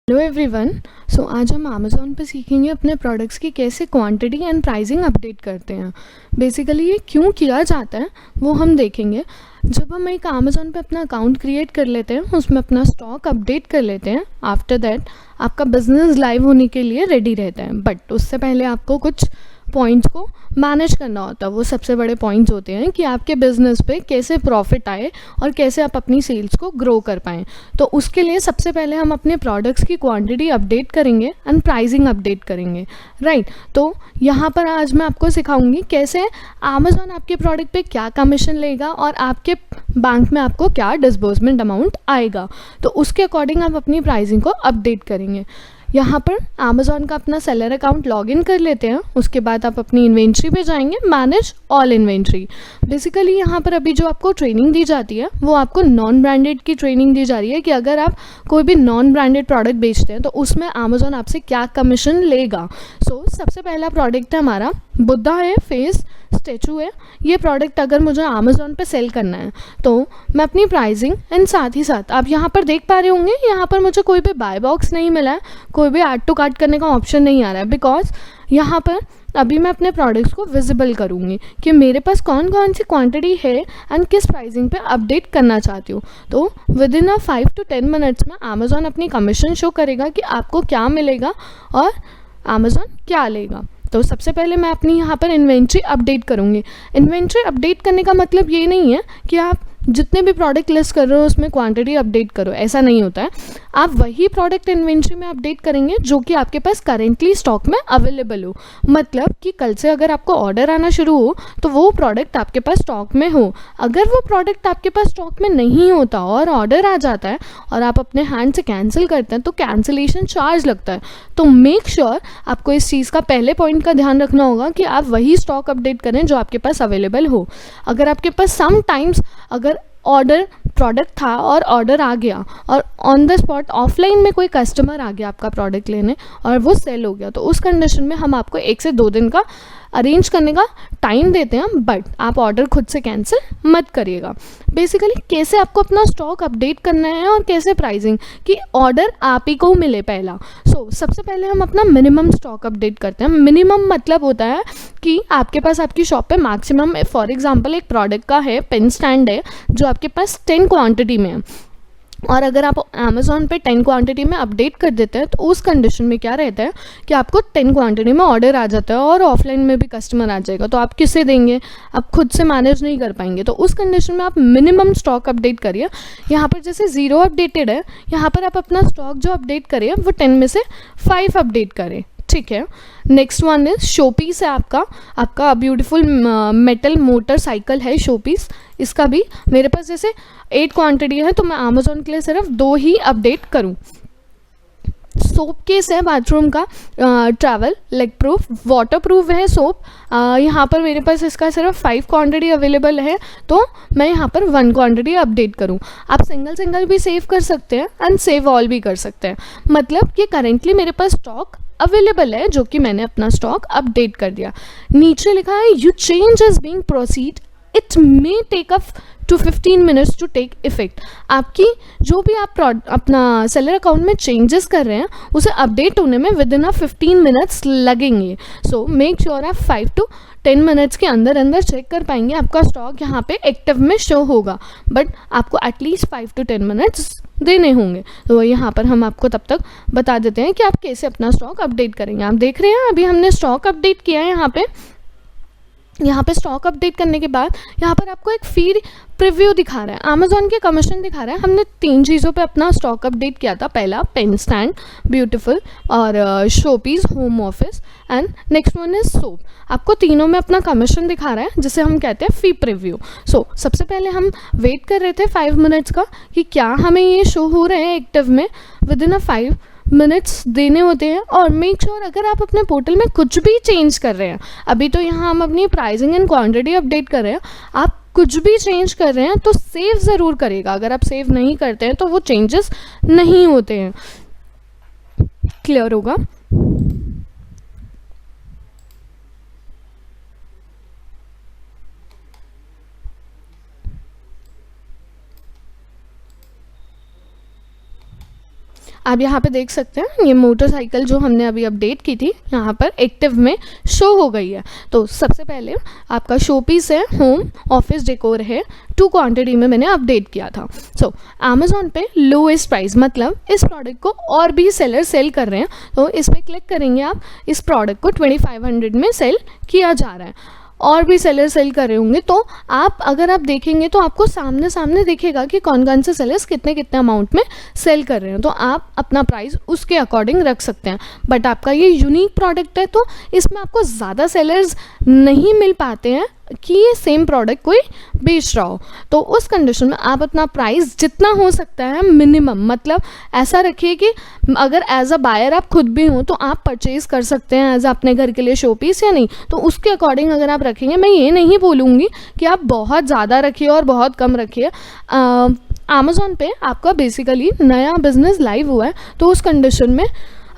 Hello everyone. आज हम Amazon पे सीखेंगे अपने प्रोडक्ट्स की कैसे क्वांटिटी एंड प्राइसिंग अपडेट करते हैं। बेसिकली ये क्यों किया जाता है वो हम देखेंगे। जब हम एक अमेज़ॉन पे अपना अकाउंट क्रिएट कर लेते हैं, उसमें अपना स्टॉक अपडेट कर लेते हैं, आफ्टर दैट आपका बिजनेस लाइव होने के लिए रेडी रहता है। बट उससे पहले आपको कुछ पॉइंट्स को मैनेज करना होता है। वो सबसे बड़े पॉइंट्स होते हैं कि आपके बिज़नेस पे कैसे प्रॉफिट आए और कैसे आप अपनी सेल्स को ग्रो कर पाएँ। तो उसके लिए सबसे पहले हम अपने प्रोडक्ट्स की क्वांटिटी अपडेट करेंगे एंड प्राइसिंग अपडेट करेंगे, राइट। तो यहाँ पर आज मैं आपको सिखाऊंगी कैसे अमेज़ॉन आपके प्रोडक्ट पे क्या कमीशन लेगा और आपके बैंक में आपको क्या डिस्बर्समेंट अमाउंट आएगा। तो उसके अकॉर्डिंग आप अपनी प्राइसिंग को अपडेट करेंगे। यहाँ पर अमेज़ॉन का अपना सेलर अकाउंट लॉगिन कर लेते हैं। उसके बाद आप अपनी इन्वेंट्री पे जाएंगे, मैनेज ऑल इन्वेंट्री। बेसिकली यहाँ पर अभी जो आपको ट्रेनिंग दी जाती है वो आपको नॉन ब्रांडेड की ट्रेनिंग दी जा रही है कि अगर आप कोई भी नॉन ब्रांडेड प्रोडक्ट बेचते हैं तो उसमें अमेज़ॉन आपसे क्या कमीशन लेगा। सबसे पहला प्रोडक्ट है हमारा बुद्धा है, फेस स्टैचू है। ये प्रोडक्ट अगर मुझे अमेज़ॉन पे सेल करना है तो मैं अपनी प्राइसिंग एंड साथ ही साथ आप यहाँ पर देख पा रहे होंगे, यहाँ पर मुझे कोई भी बाय बॉक्स नहीं मिला है, कोई भी ऐड टू कार्ट करने का ऑप्शन नहीं आ रहा है। बिकॉज यहाँ पर अभी मैं अपने प्रोडक्ट्स को विजिबल करूँगी कि मेरे पास कौन कौन सी क्वांटिटी है एंड किस प्राइसिंग पे अपडेट करना चाहती हूँ। तो विद इन 5 to 10 मिनट्स में अमेज़ॉन अपनी कमीशन शो करेगा कि आपको क्या मिलेगा और अमेज़ॉन क्या लेगा। तो सबसे पहले मैं अपनी यहाँ पर इन्वेंट्री अपडेट करूँगी। इन्वेंट्री अपडेट करने का मतलब ये नहीं है कि आप जितने भी प्रोडक्ट लिस्ट कर रहे हो उसमें क्वांटिटी अपडेट करो, ऐसा नहीं होता है। आप वही प्रोडक्ट इन्वेंट्री में अपडेट करेंगे जो कि आपके पास करेंटली स्टॉक में अवेलेबल हो। मतलब कि कल से अगर आपको ऑर्डर आना शुरू हो तो वो प्रोडक्ट आपके पास स्टॉक में हो। अगर वो प्रोडक्ट आपके पास स्टॉक में नहीं होता और ऑर्डर आ जाता है और आप अपने हैंड से कैंसिल करते हैं तो कैंसिलेशन चार्ज लगता है। तो मेक श्योर आपको इस चीज़ का पहले पॉइंट का ध्यान रखना होगा कि आप वही स्टॉक अपडेट करें जो आपके पास अवेलेबल हो। अगर आपके पास समटाइम्स अगर ऑर्डर प्रोडक्ट था और ऑर्डर आ गया और ऑन द स्पॉट ऑफलाइन में कोई कस्टमर आ गया आपका प्रोडक्ट लेने और वो सेल हो गया, तो उस कंडीशन में हम आपको 1 से 2 दिन का अरेंज करने का टाइम देते हैं, बट आप ऑर्डर खुद से कैंसिल मत करिएगा। बेसिकली कैसे आपको अपना स्टॉक अपडेट करना है और कैसे प्राइसिंग कि ऑर्डर आप ही को मिले पहला। सबसे पहले हम अपना मिनिमम स्टॉक अपडेट करते हैं। मिनिमम मतलब होता है कि आपके पास आपकी शॉप पे मैक्सिमम, फॉर एग्जांपल एक प्रोडक्ट का है, पेन स्टैंड है जो आपके पास 10 क्वांटिटी में है और अगर आप अमेज़ॉन पे 10 क्वांटिटी में अपडेट कर देते हैं तो उस कंडीशन में क्या रहता है कि आपको 10 क्वांटिटी में ऑर्डर आ जाता है और ऑफलाइन में भी कस्टमर आ जाएगा, तो आप किसे देंगे, आप खुद से मैनेज नहीं कर पाएंगे। तो उस कंडीशन में आप मिनिमम स्टॉक अपडेट करिए। यहाँ पर जैसे 0 अपडेटेड है, यहाँ पर आप अपना स्टॉक जो अपडेट करिए वो 10 में से 5 अपडेट करें, ठीक है। नेक्स्ट वन इज शोपीस है आपका ब्यूटीफुल मेटल मोटरसाइकिल है शोपीस। इसका भी मेरे पास जैसे 8 क्वांटिटी है तो मैं अमेज़ॉन के लिए सिर्फ 2 ही अपडेट करूं। सोप केस है बाथरूम का, travel leg proof water proof है सोप। यहाँ पर मेरे पास इसका सिर्फ 5 क्वांटिटी अवेलेबल है तो मैं यहाँ पर 1 क्वांटिटी अपडेट करूँ। आप सिंगल भी सेव कर सकते हैं एंड सेव ऑल भी कर सकते हैं। मतलब कि करेंटली मेरे पास स्टॉक अवेलेबल है जो कि मैंने अपना स्टॉक अपडेट कर दिया। नीचे लिखा है you change is being proceed, it may take up to 15 minutes to take effect. आपकी जो भी आप अपना सेलर अकाउंट में चेंजेस कर रहे हैं उसे अपडेट होने में विद इन 15 मिनट्स लगेंगे। सो मेक श्योर आप 5 to 10 मिनट्स के अंदर अंदर चेक कर पाएंगे, आपका स्टॉक यहाँ पे एक्टिव में शो होगा, बट आपको एटलीस्ट 5 to 10 मिनट्स देने होंगे। तो यहाँ पर हम आपको तब तक बता देते हैं कि आप कैसे अपना स्टॉक अपडेट करेंगे। आप देख रहे हैं अभी हमने स्टॉक अपडेट किया है। यहाँ पे स्टॉक अपडेट करने के बाद यहाँ पर आपको एक फीड प्रीव्यू दिखा रहा है, अमेज़ॉन के कमीशन दिखा रहा है। हमने 3 चीज़ों पे अपना स्टॉक अपडेट किया था। पहला पेन स्टैंड ब्यूटीफुल और showpiece home office and next one is soap. आपको तीनों में अपना कमीशन दिखा रहा है जिसे हम कहते हैं फी प्रीव्यू। सबसे पहले हम वेट कर रहे थे 5 मिनट्स का कि क्या हमें ये शो हो रहे हैं एक्टिव में। विद इन 5 मिनट्स देने होते हैं और मेक श्योर अगर आप अपने पोर्टल में कुछ भी चेंज कर रहे हैं, अभी तो यहाँ हम अपनी प्राइसिंग एंड क्वांटिटी अपडेट कर रहे हैं, आप कुछ भी चेंज कर रहे हैं तो सेव ज़रूर करेगा। अगर आप सेव नहीं करते हैं तो वो चेंजेस नहीं होते हैं। क्लियर होगा? आप यहाँ पे देख सकते हैं ये मोटरसाइकिल जो हमने अभी अपडेट की थी यहाँ पर एक्टिव में शो हो गई है। तो सबसे पहले आपका शो पीस है, होम, ऑफिस डेकोर है, 2 क्वांटिटी में मैंने अपडेट किया था। सो अमेज़ॉन पे लोएस्ट प्राइस, मतलब इस प्रोडक्ट को और भी सेलर सेल कर रहे हैं, तो इस पर क्लिक करेंगे आप, इस प्रोडक्ट को 2500 में सेल किया जा रहा है, और भी सेलर सेल कर रहे होंगे। तो आप अगर आप देखेंगे तो आपको सामने सामने दिखेगा कि कौन कौन से सेलर्स कितने कितने अमाउंट में सेल कर रहे हैं, तो आप अपना प्राइस उसके अकॉर्डिंग रख सकते हैं। बट आपका ये यूनिक प्रोडक्ट है तो इसमें आपको ज़्यादा सेलर्स नहीं मिल पाते हैं कि ये सेम प्रोडक्ट कोई बेच रहा हो। तो उस कंडीशन में आप अपना प्राइस जितना हो सकता है मिनिमम, मतलब ऐसा रखिए कि अगर एज अ बायर आप खुद भी हो तो आप परचेज़ कर सकते हैं एज अपने घर के लिए शो पीस या नहीं, तो उसके अकॉर्डिंग अगर आप रखेंगे। मैं ये नहीं बोलूँगी कि आप बहुत ज़्यादा रखिए और बहुत कम रखिए। अमेज़ॉन पे आपका बेसिकली नया बिजनेस लाइव हुआ है, तो उस कंडीशन में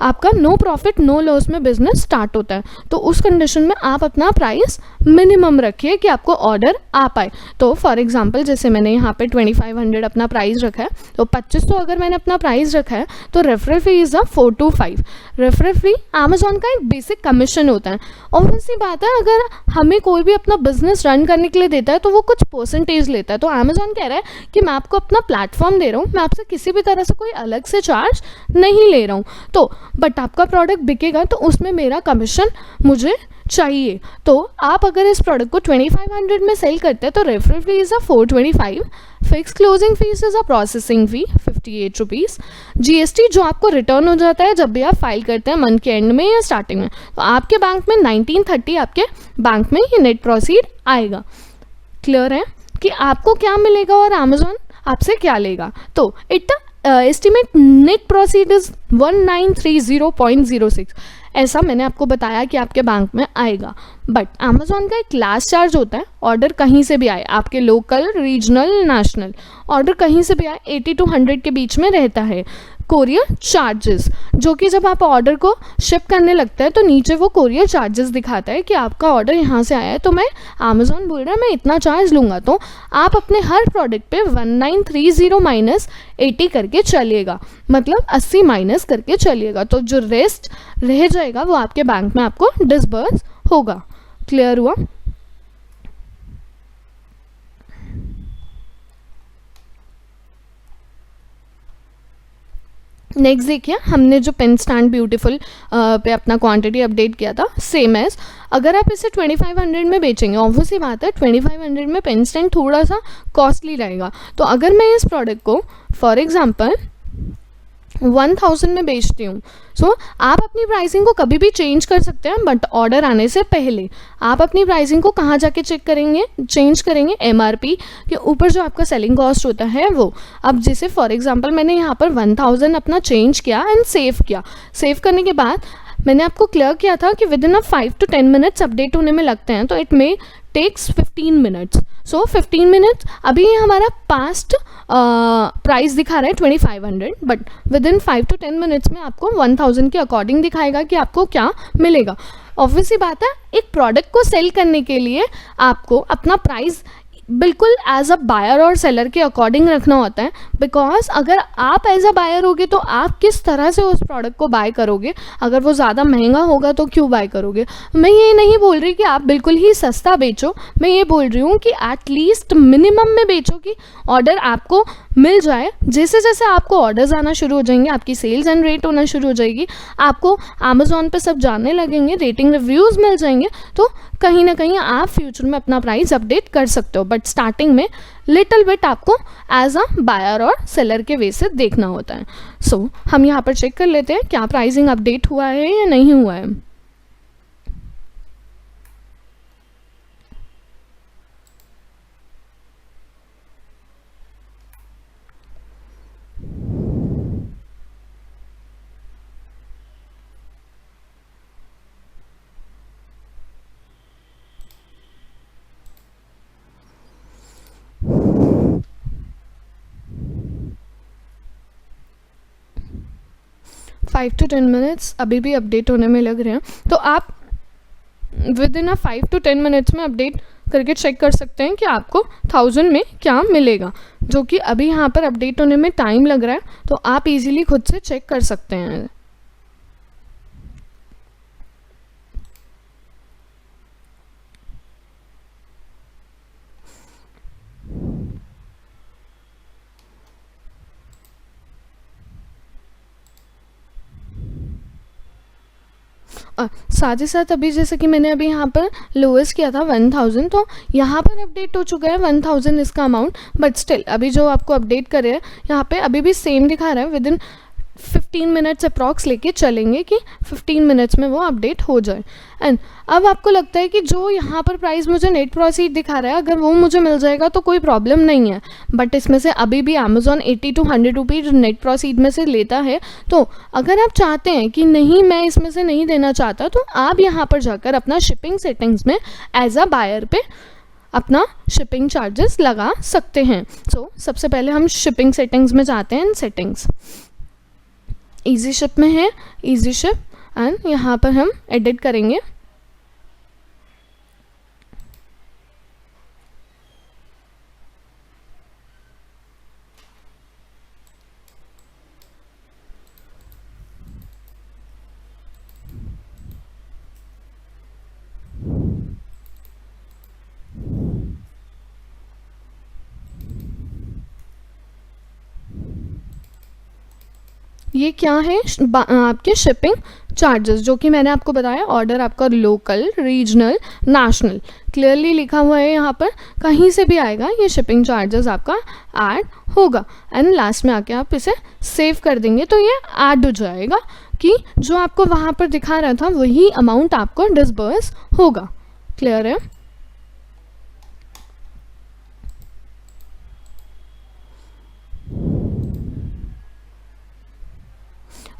आपका नो प्रॉफिट नो लॉस में बिजनेस स्टार्ट होता है। तो उस कंडीशन में आप अपना प्राइस मिनिमम रखिए कि आपको ऑर्डर आ पाए। तो फॉर एग्जांपल जैसे मैंने यहाँ पे 2500 अपना प्राइस रखा है, तो 2500 अगर मैंने अपना प्राइस रखा है तो referral fee is 425। Referral fee Amazon का एक बेसिक कमीशन होता है। ऑब्वियसली बात है, अगर हमें कोई भी अपना बिजनेस रन करने के लिए देता है तो वो कुछ परसेंटेज लेता है। तो अमेज़ॉन कह रहा है कि मैं आपको अपना प्लेटफॉर्म दे रहा हूँ, मैं आपसे किसी भी तरह से कोई अलग से चार्ज नहीं ले रहा हूँ। तो बट आपका प्रोडक्ट बिकेगा तो उसमें मेरा कमीशन मुझे चाहिए। तो आप अगर इस प्रोडक्ट को 2500 में सेल करते हैं तो referral fee is 425, fix closing fees is processing fee 58 rupees, GST जो आपको रिटर्न हो जाता है जब भी आप फाइल करते हैं मंथ के एंड में या स्टार्टिंग में, तो आपके बैंक में 1930 आपके बैंक में ये नेट प्रोसीड आएगा। क्लियर है कि आपको क्या मिलेगा और अमेज़ॉन आपसे क्या लेगा। तो it estimate net proceed is 1930.06, ऐसा मैंने आपको बताया कि आपके बैंक में आएगा। बट अमेज़ॉन का एक लास्ट चार्ज होता है, ऑर्डर कहीं से भी आए, आपके लोकल, रीजनल, नेशनल, ऑर्डर कहीं से भी आए 80 to 100 के बीच में रहता है कोरियर चार्जेस, जो कि जब आप ऑर्डर को शिप करने लगता है तो नीचे वो कोरियर चार्जेस दिखाता है कि आपका ऑर्डर यहाँ से आया है, तो मैं अमेज़ॉन बोल रहा है मैं इतना चार्ज लूँगा। तो आप अपने हर प्रोडक्ट पे 1930 माइनस 80 करके चलिएगा, मतलब 80 माइनस करके चलिएगा, तो जो रेस्ट रह जाएगा वो आपके बैंक में आपको डिसबर्स होगा। क्लियर हुआ? नेक्स्ट देखिए, हमने जो पेन स्टैंड ब्यूटीफुल पे अपना क्वांटिटी अपडेट किया था, सेम एज अगर आप इसे 2500 में बेचेंगे, ऑब्वियसली बात है 2500 में पेन स्टैंड थोड़ा सा कॉस्टली रहेगा। तो अगर मैं इस प्रोडक्ट को फॉर एग्जांपल 1000 में बेचती हूँ, सो आप अपनी प्राइसिंग को कभी भी चेंज कर सकते हैं, बट ऑर्डर आने से पहले आप अपनी प्राइसिंग को कहाँ जाके चेक करेंगे, चेंज करेंगे एमआरपी के ऊपर जो आपका सेलिंग कॉस्ट होता है वो। अब जैसे फॉर एग्जांपल मैंने यहाँ पर 1000 अपना चेंज किया एंड सेव किया, सेव करने के बाद मैंने आपको क्लियर किया था कि within 5 to 10 minutes update होने में लगते हैं, तो it may takes 15 minutes. So 15 minutes, अभी ये हमारा पास्ट प्राइस दिखा रहा है 2500, but within 5 to 10 minutes में आपको 1000 के अकॉर्डिंग दिखाएगा कि आपको क्या मिलेगा। ऑब्वियसली बात है, एक प्रोडक्ट को सेल करने के लिए आपको अपना प्राइस बिल्कुल एज अ बायर और सेलर के अकॉर्डिंग रखना होता है, बिकॉज अगर आप एज अ बायर होगे तो आप किस तरह से उस प्रोडक्ट को बाय करोगे, अगर वो ज़्यादा महंगा होगा तो क्यों बाय करोगे। मैं ये नहीं बोल रही कि आप बिल्कुल ही सस्ता बेचो, मैं ये बोल रही हूँ कि एटलीस्ट मिनिमम में बेचो कि ऑर्डर आपको मिल जाए। जैसे जैसे आपको ऑर्डर्स आना शुरू हो जाएंगे, आपकी सेल्स जनरेट होना शुरू हो जाएगी, आपको अमेज़ॉन पे सब जानने लगेंगे, रेटिंग रिव्यूज़ मिल जाएंगे, तो कहीं ना कहीं आप फ्यूचर में अपना प्राइस अपडेट कर सकते हो। बट स्टार्टिंग में लिटिल बिट आपको एज अ बायर और सेलर के वे से देखना होता है। सो हम यहाँ पर चेक कर लेते हैं क्या प्राइसिंग अपडेट हुआ है या नहीं हुआ है। फाइव टू 10 मिनट्स अभी भी अपडेट होने में लग रहे हैं, तो आप विद इन 5 to 10 मिनट्स में अपडेट करके चेक कर सकते हैं कि आपको 1000 में क्या मिलेगा, जो कि अभी यहाँ पर अपडेट होने में टाइम लग रहा है, तो आप इजीली खुद से चेक कर सकते हैं। साथ ही साथ अभी जैसे कि मैंने अभी यहाँ पर लोएस्ट किया था 1000, तो यहाँ पर अपडेट हो चुका है 1000 इसका अमाउंट, बट स्टिल अभी जो आपको अपडेट करे हैं यहाँ पे अभी भी सेम दिखा रहा है। विद इन 15 मिनट्स अप्रॉक्स लेके चलेंगे कि 15 मिनट्स में वो अपडेट हो जाए। एंड अब आपको लगता है कि जो यहाँ पर प्राइस मुझे नेट प्रोसीड दिखा रहा है, अगर वो मुझे मिल जाएगा तो कोई प्रॉब्लम नहीं है, बट इसमें से अभी भी Amazon 80 to 100 rupees net proceed में से लेता है। तो अगर आप चाहते हैं कि नहीं मैं इसमें से नहीं देना चाहता, तो आप यहाँ पर जाकर अपना शिपिंग सेटिंग्स में एज अ बायर पे अपना शिपिंग चार्जेस लगा सकते हैं। सो सबसे पहले हम शिपिंग सेटिंग्स में जाते हैं। सेटिंग्स ईजी शिप में है, ईजी शिप, एंड यहाँ पर हम एडिट करेंगे। ये क्या है, आपके शिपिंग चार्जेस, जो कि मैंने आपको बताया ऑर्डर आपका लोकल, रीजनल, नेशनल क्लियरली लिखा हुआ है यहाँ पर, कहीं से भी आएगा ये शिपिंग चार्जेस आपका ऐड होगा। एंड लास्ट में आके आप इसे सेव कर देंगे तो ये ऐड हो जाएगा कि जो आपको वहाँ पर दिखा रहा था वही अमाउंट आपको डिसबर्स होगा। क्लियर है?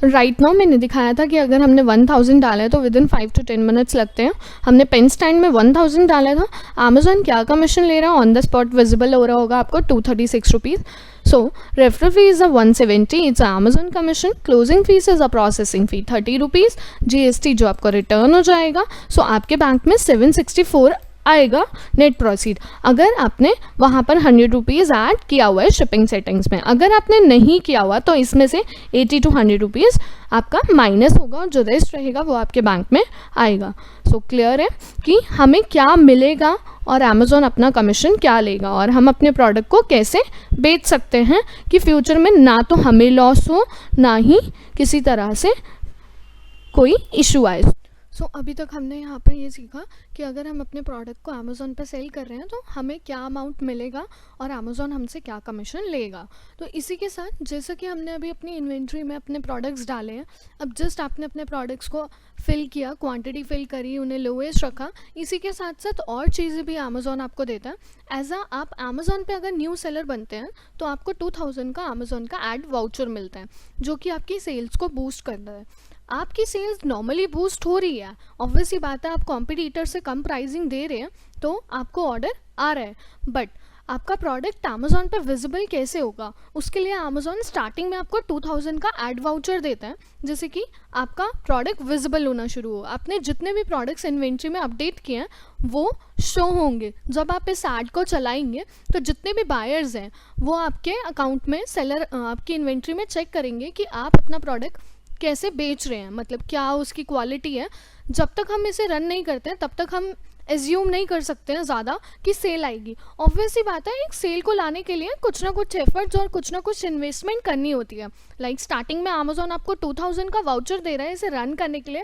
राइट नाउ मैंने दिखाया था कि अगर हमने 1000 डाला है तो विद इन 5 to 10 मिनट्स लगते हैं। हमने पेन स्टैंड में 1000 डाला था। अमेज़ॉन क्या कमीशन ले रहा है ऑन द स्पॉट विजिबल हो रहा होगा आपको 236 rupees. So referral fee is 170, it's Amazon commission. Closing fees is a processing fee 30 rupees, GST जो आपको रिटर्न हो जाएगा। सो आपके बैंक में 764 आएगा नेट प्रोसीड, अगर आपने वहाँ पर 100 रुपीज़ ऐड किया हुआ है शिपिंग सेटिंग्स में। अगर आपने नहीं किया हुआ तो इसमें से 80 to 100 रुपीज़ आपका माइनस होगा और जो रेस्ट रहेगा वो आपके बैंक में आएगा। सो क्लियर है कि हमें क्या मिलेगा और अमेज़ॉन अपना कमीशन क्या लेगा और हम अपने प्रोडक्ट को कैसे बेच सकते हैं कि फ्यूचर में ना तो हमें लॉस हो ना ही किसी तरह से कोई इशू आए। सो अभी तक हमने यहाँ पर ये सीखा कि अगर हम अपने प्रोडक्ट को अमेज़ॉन पर सेल कर रहे हैं तो हमें क्या अमाउंट मिलेगा और अमेज़ॉन हमसे क्या कमीशन लेगा। तो इसी के साथ जैसे कि हमने अभी अपनी इन्वेंट्री में अपने प्रोडक्ट्स डाले हैं, अब जस्ट आपने अपने प्रोडक्ट्स को फिल किया, क्वांटिटी फिल करी, उन्हें लोएस्ट रखा, इसी के साथ साथ और चीज़ें भी अमेज़ॉन आपको देता है। एज आप अमेज़ॉन पे अगर न्यू सेलर बनते हैं तो आपको 2000 का अमेज़ॉन का एड वाउचर मिलता है, जो कि आपकी सेल्स को बूस्ट करता है। आपकी सेल्स नॉर्मली बूस्ट हो रही है, ऑब्वियस ही बात है, आप कॉम्पिटिटर से कम प्राइसिंग दे रहे हैं तो आपको ऑर्डर आ रहा है, बट आपका प्रोडक्ट अमेज़ॉन पर विजिबल कैसे होगा, उसके लिए अमेज़ॉन स्टार्टिंग में आपको 2000 का एड वाउचर देता है, जैसे कि आपका प्रोडक्ट विजिबल होना शुरू हो। आपने जितने भी प्रोडक्ट्स इन्वेंट्री में अपडेट किए हैं वो शो होंगे। जब आप इस ऐड को चलाएंगे तो जितने भी बायर्स हैं वो आपके अकाउंट में, सेलर आपकी इन्वेंट्री में चेक करेंगे कि आप अपना प्रोडक्ट कैसे बेच रहे हैं, मतलब क्या उसकी क्वालिटी है। जब तक हम इसे रन नहीं करते हैं तब तक हम एज्यूम नहीं कर सकते हैं ज़्यादा कि सेल आएगी। ऑब्वियस ही बात है, एक सेल को लाने के लिए कुछ ना कुछ एफर्ट्स और कुछ ना कुछ इन्वेस्टमेंट करनी होती है। लाइक स्टार्टिंग में अमेज़ॉन आपको 2000 का वाउचर दे रहा है इसे रन करने के लिए।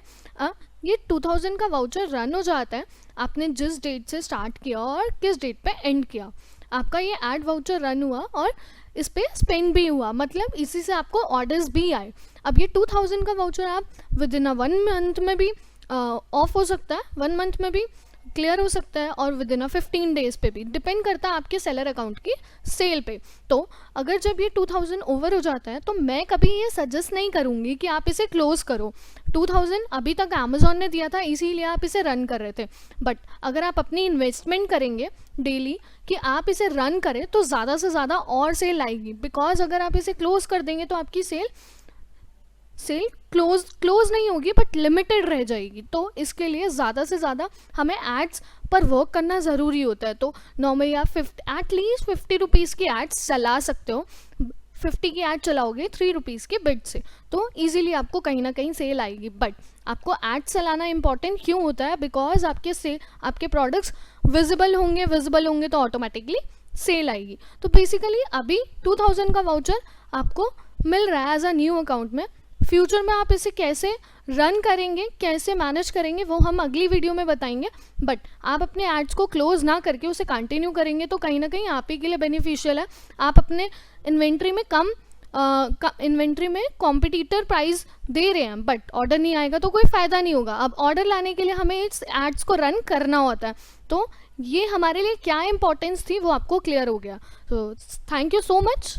ये 2000 का वाउचर रन हो जाता है आपने जिस डेट से स्टार्ट किया और किस डेट पे एंड किया। आपका ये एड वाउचर रन हुआ और इस पर स्पेंड भी हुआ, मतलब इसी से आपको ऑर्डर्स भी आए। अब ये 2000 का वाउचर आप विद इन 1 मंथ में भी ऑफ हो सकता है, 1 मंथ में भी क्लियर हो सकता है और विद इन 15 डेज पे भी, डिपेंड करता है आपके सेलर अकाउंट की सेल पे। तो अगर जब ये 2000 ओवर हो जाता है तो मैं कभी ये सजेस्ट नहीं करूँगी कि आप इसे क्लोज़ करो। 2000 अभी तक अमेज़ॉन ने दिया था इसीलिए आप इसे रन कर रहे थे, बट अगर आप अपनी इन्वेस्टमेंट करेंगे डेली कि आप इसे रन करें तो ज़्यादा से ज़्यादा और सेल आएगी। बिकॉज अगर आप इसे क्लोज़ कर देंगे तो आपकी सेल क्लोज नहीं होगी बट लिमिटेड रह जाएगी। तो इसके लिए ज़्यादा से ज़्यादा हमें एड्स ऊपर वर्क करना ज़रूरी होता है। तो नॉर्मली आप एटलीस्ट 50 रुपीज़ की एड्स चला सकते हो। 50 की ऐड चलाओगे 3 रुपीज़ के बिड से, तो ईजिली आपको कहीं ना कहीं सेल आएगी। बट आपको ऐड चलाना इंपॉर्टेंट क्यों होता है? बिकॉज आपके प्रोडक्ट्स विजिबल होंगे तो ऑटोमेटिकली सेल आएगी। तो बेसिकली अभी 2000 का वाउचर आपको मिल रहा है एज अ न्यू अकाउंट में। फ्यूचर में आप इसे कैसे रन करेंगे, कैसे मैनेज करेंगे, वो हम अगली वीडियो में बताएंगे। बट आप अपने एड्स को क्लोज ना करके उसे कंटिन्यू करेंगे तो कहीं ना कहीं आप ही के लिए बेनिफिशियल है। आप अपने इन्वेंट्री में कॉम्पिटिटर प्राइस दे रहे हैं बट ऑर्डर नहीं आएगा तो कोई फ़ायदा नहीं होगा। अब ऑर्डर लाने के लिए हमें इस एड्स को रन करना होता है। तो ये हमारे लिए क्या इंपॉर्टेंस थी वो आपको क्लियर हो गया। तो थैंक यू सो मच।